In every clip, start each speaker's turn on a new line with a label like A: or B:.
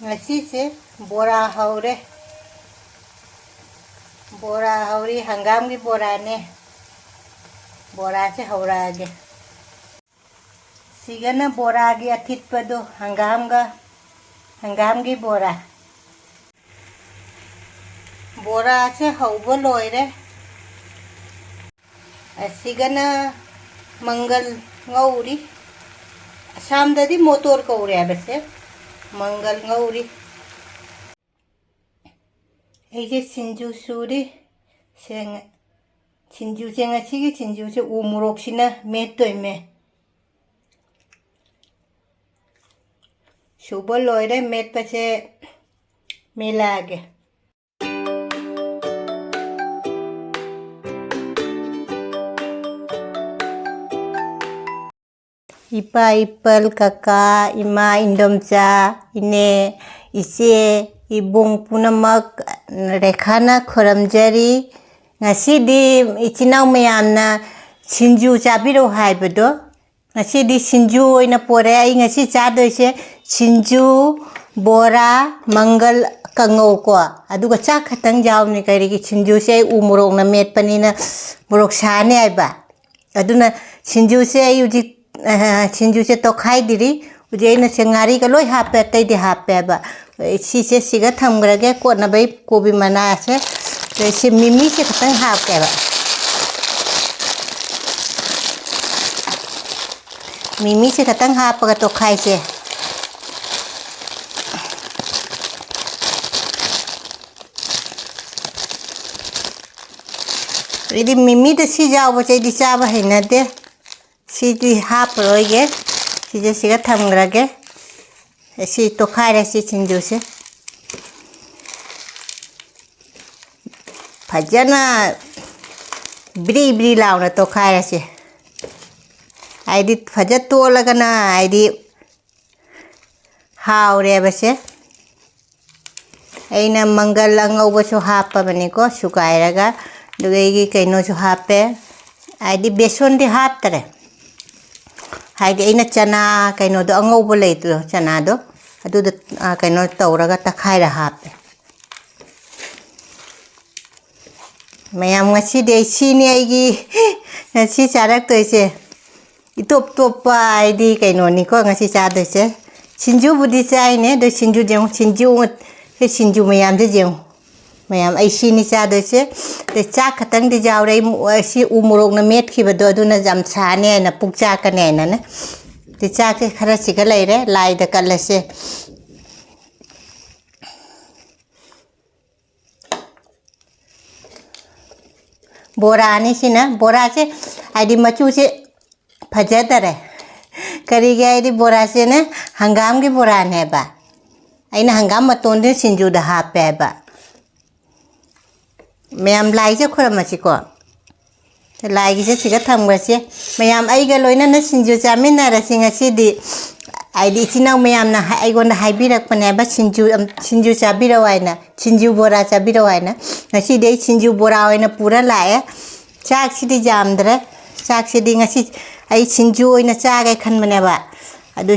A: Ngasi bora haure bora hauri hangam की bora ने bora से haura आगे सिगना bora आगे अथित पदो hangam की bora bora से हौबो लोयरे सिगना मंगल ngौरी शामददी मोतोर कौरे बसे मंगल ngौरी 이게 진주 수리 진주 생아치기 진주제 우무록시나 맷도이메 शुबर लोयरे मेट पचे मिलागे इपा इपल काका इमा इंदोमचा इने इसे इबुंग पुनमक रेखाना खोरमजरी ngasidi ichinaw mayamna sinju chabiro haibado ngasidi sinju oina pore ai ngasi chadoise sinju bora mangal kangau ko aduga cha khatang jawni kairigi sinju se umurok na metpanina murok sane aiba aduna sinju se yuji sinju se tokhai diri ujeina sengari ka loi hape tai di hape ba si se siga thamgrage ko na bai kobi mana se से मिमी से खतंग half के बा मिमी से खतंग half का तो खाई से यदि मिमी तो सी जाओ बच्चे यदि चाव है न दे सी दी हाफ रोगे सी जैसे का थम रगे सी तो खा रहे सी चिंजू से फजना ब्री ब्री लाउना तो खाए से आईडी फजा तो लगना आईडी हाव रे बसे ऐना मंगल अंगौबसो हापा बने को सुकायरगा दुगैगी कैनोसो हापे आईडी बेसन दि हापतरे हाइडी ऐना चना कैनो दो अंगौबो लेतो चना दो अदु कैनो तौरगा तखायरा हापे मैम ngasidi aigi ngasi charak toise itop topa aidi kaino ni ko ngasi cha doise sinju budi chai ne do sinju jeng sinju he sinju mayam je jeng mayam ai sini cha doise te cha khatang di jawre si umurok na met khiba do aduna jam cha ne na puk cha ka ne na te cha ke khara siga leire lai da kalase बोरा आने से ना बोरा से ID मचू से फजत रहे करी गया ID बोरा से ना हंगाम की बोरा ने बा आई ना हंगाम मतों ने सिंजू दहा पे बा मैं am लाई से खोर मची को लाई की से सिगा थम गसे मैं am आई गलोई ना सिंजू चामी ना रसिंग दी आईडी चिनाव मैं am ना आई गोंड हाइबी रख पने बा सिंजू चाबी रवाई ना सिंजू बोरा चाबी रवाई ना ngasi dei sinju bora oina pura lae chak sidi jamdre chak sidi ngasi ai sinju oina chagai khan mane ba adu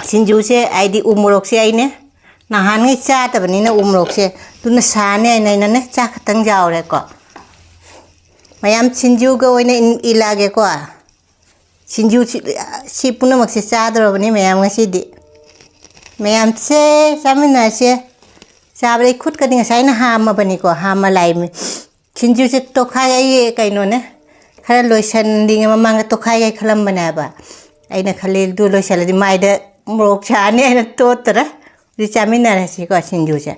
A: sinju se ai di umurok se ai ne nahan ngai cha ta bani na umurok se tuna sane ai nai na ne chak tang jawre ko mayam sinju ga oina ilage ko sinju si puna mak se cha dro bani mayam ngasi di mayam se samina se चावले खुद का दिन sign हाम बनी को हाम लाई में चिंजू से तो खाए ये कहीं ने खरा लोशन दिंग ममांग तो खाए खलम बनाबा आई ना खले दो लोशन दी माइडे मोक छाने ना तो तरह रिचामिन ना रही को चिंजू से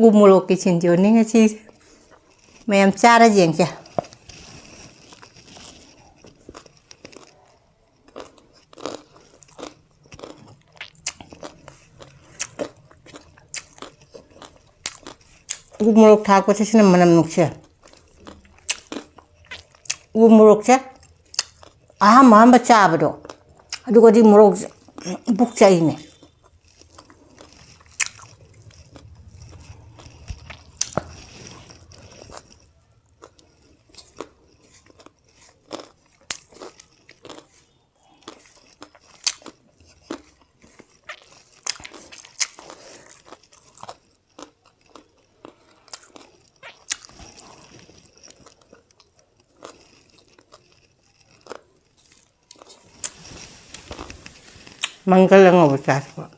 A: उमुरो की चिंजू नहीं चीज मैं हम चारा जेंग से 우무록 타고 치시는 만남 녹시 우무록 자 아 마음 잡으러 아주 어디 무록 북자이네 Manggalang obutas po.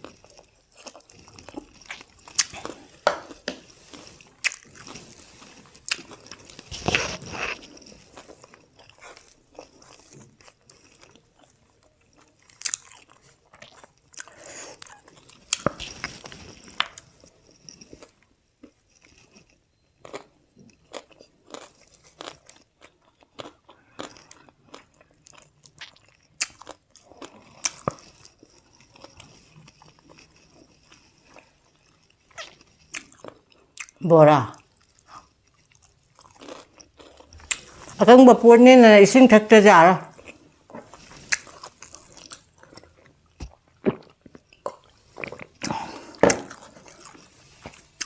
A: Bora. Akang bapur ni na ising thakta jara.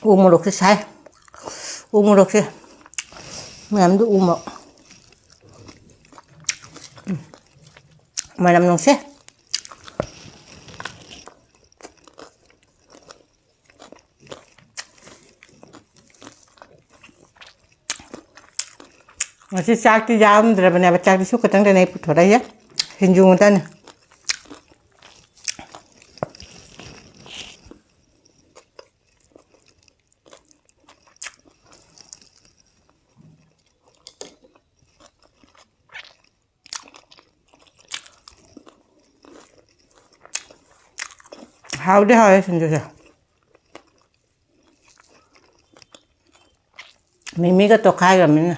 A: Umurok si sai. Umurok si. Mayam du umok. Mayam nung si. Masih cakti jam daripada apa cakti suka tang dan ibu thora ya. Hinjung tan. How deh how ya senjata sa. Mimi ka to kaya min.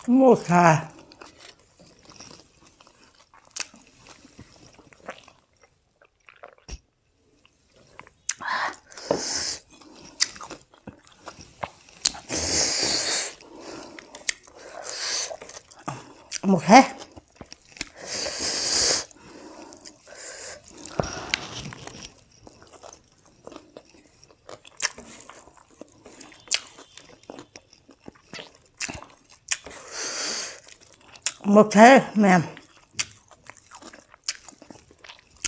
A: Một thà một thế một thế mềm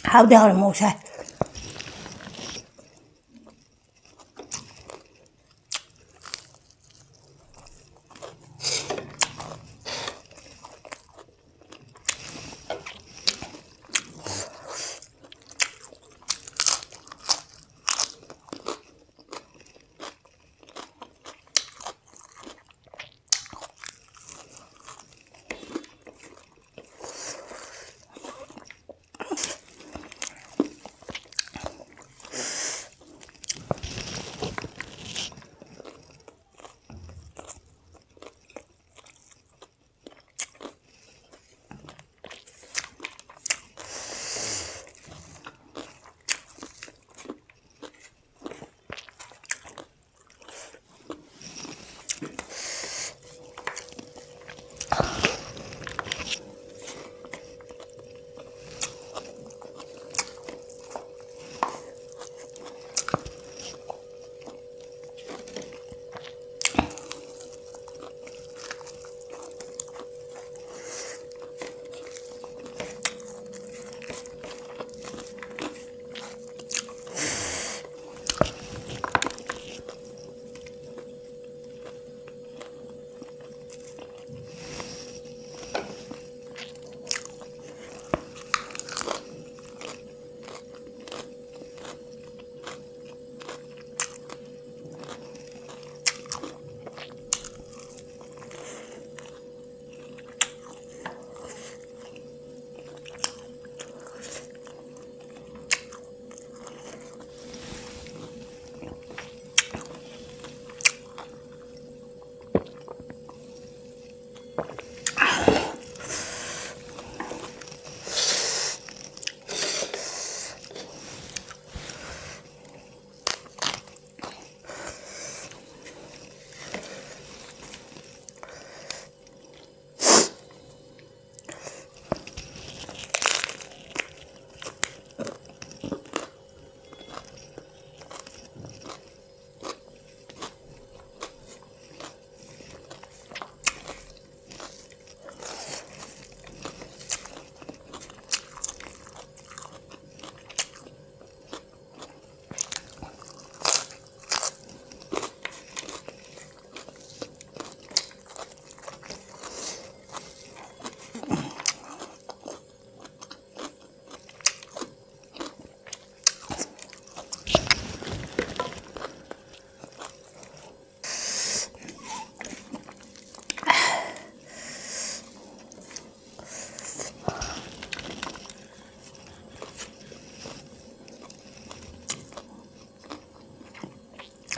A: hao đeo là một thế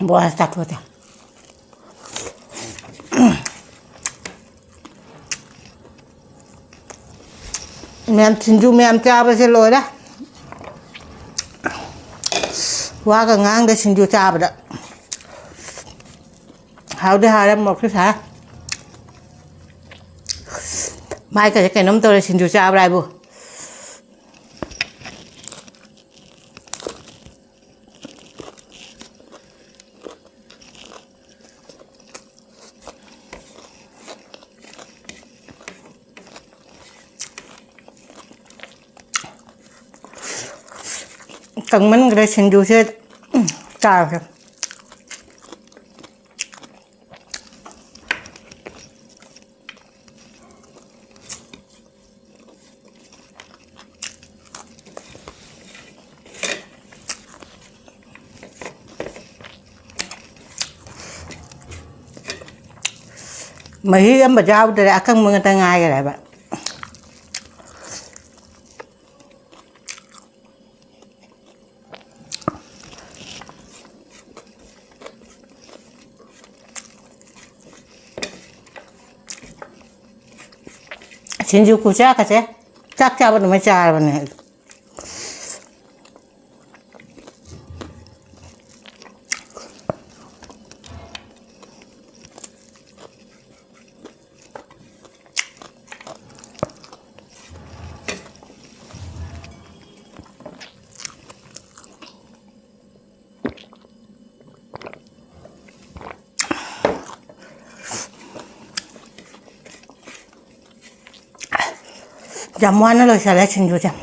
A: บัวตัดตัวจ้ะแม่ชินจูแม่จ้าไปเสียเลยนะว่าก็ง้างได้ชินจูจ้าไปละหาได้หาได้หมดที่สาไม่ก็จะแก่น้ำตัวเลยชินจูจ้าอะไรบุกังมันก็ได้ชินจูเชื่อจ้าครับmà hi em bà giao thì đã căng mưa ta ngay cái này bạn xin chú cô chắc cái chắc cha bạn mới cha bạn này jamuan lo salah sinju jam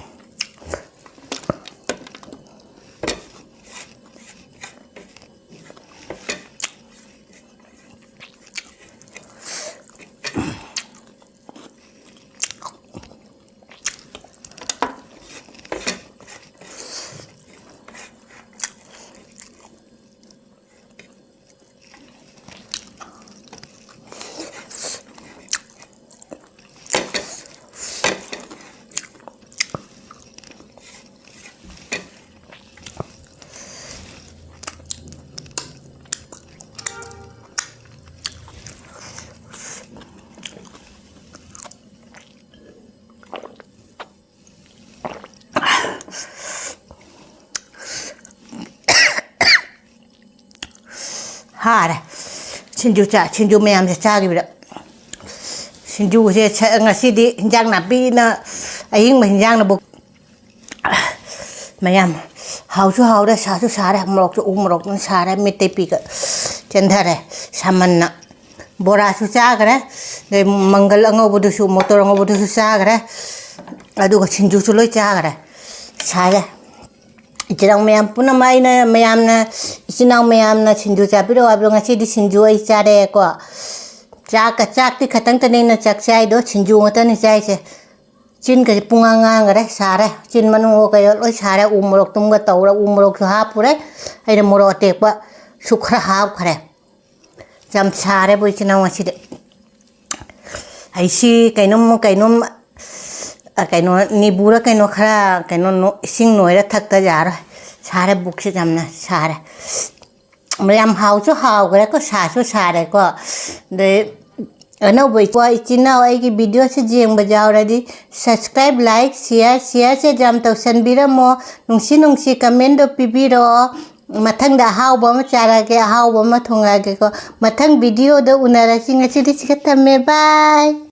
A: ha đây xin chú mẹ em sẽ cha cái gì đó xin chú sẽ ngasih di hinjang nabi na aing mà hinjang na buk mẹ em hào đó sa đấy morok nó sa đấy mete pi cái chân thế này saman na bora su cha cái đấy để mangal angau bodu su motor angau bodu su sa cái đấy adu cái xin chú su lôi cha cái đấy sa đấy Ichirang mayam puna mai na mayam na isinang mayam na sinju cha pero ablo ngasi di sinju ai cha de ko chak ti khatang tane na chak chai do sinju ngata ni chai che chin ka punga nga ga re sa re chin manu ho ka loi sa re umrok tum ga taw ra umrok su ha pure ai re moro te pa sukhra ha khare jam sa re boi china ngasi de ai si kainom cái nó nibura cái nó khá cái nó sinh nổi ra thật ta giả rồi xả ra buộc sẽ làm nè xả ra mà làm hào cho hào cái đó có xả đấy có để ở đâu vậy qua chỉ nào ấy cái video sẽ riêng bây giờ ra đi subscribe like share sẽ làm tàu sân bira mo nung si comment do pipi đó mà thằng đã hào bấm chả cái hào bấm mà thùng cái có mà thằng video đó unara singa chỉ đi cái bye